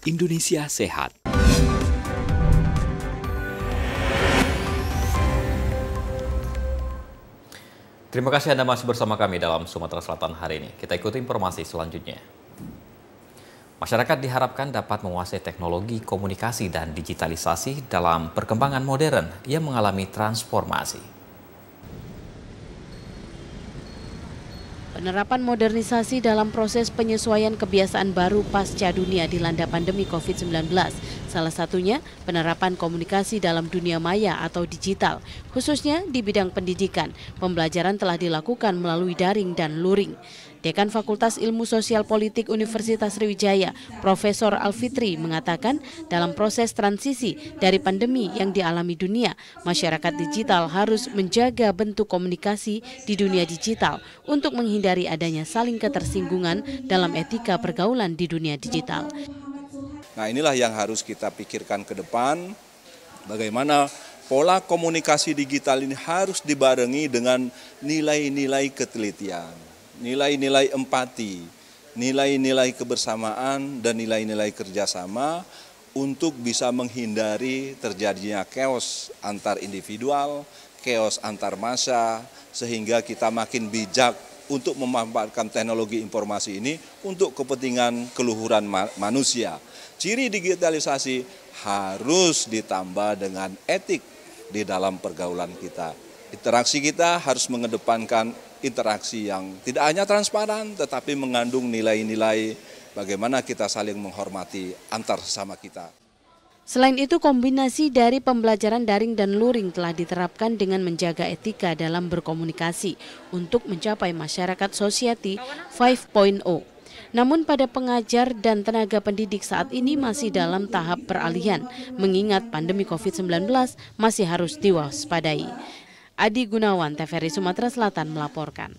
Indonesia Sehat. Terima kasih Anda masih bersama kami dalam Sumatera Selatan hari ini. Kita ikuti informasi selanjutnya. Masyarakat diharapkan dapat menguasai teknologi komunikasi dan digitalisasi dalam perkembangan modern yang mengalami transformasi. Penerapan modernisasi dalam proses penyesuaian kebiasaan baru pasca dunia dilanda pandemi COVID-19. Salah satunya penerapan komunikasi dalam dunia maya atau digital, khususnya di bidang pendidikan. Pembelajaran telah dilakukan melalui daring dan luring. Dekan Fakultas Ilmu Sosial Politik Universitas Sriwijaya, Profesor Alfitri mengatakan dalam proses transisi dari pandemi yang dialami dunia, masyarakat digital harus menjaga bentuk komunikasi di dunia digital untuk menghindari adanya saling ketersinggungan dalam etika pergaulan di dunia digital. Nah, inilah yang harus kita pikirkan ke depan, bagaimana pola komunikasi digital ini harus dibarengi dengan nilai-nilai ketelitian, nilai-nilai empati, nilai-nilai kebersamaan, dan nilai-nilai kerjasama untuk bisa menghindari terjadinya chaos antar individual, chaos antar massa, sehingga kita makin bijak untuk memanfaatkan teknologi informasi ini untuk kepentingan keluhuran manusia. Ciri digitalisasi harus ditambah dengan etik di dalam pergaulan kita. Interaksi kita harus mengedepankan interaksi yang tidak hanya transparan, tetapi mengandung nilai-nilai bagaimana kita saling menghormati antar sesama kita. Selain itu, kombinasi dari pembelajaran daring dan luring telah diterapkan dengan menjaga etika dalam berkomunikasi untuk mencapai masyarakat society 5.0. Namun pada pengajar dan tenaga pendidik saat ini masih dalam tahap peralihan, mengingat pandemi COVID-19 masih harus diwaspadai. Adi Gunawan, TVRI Sumatera Selatan melaporkan.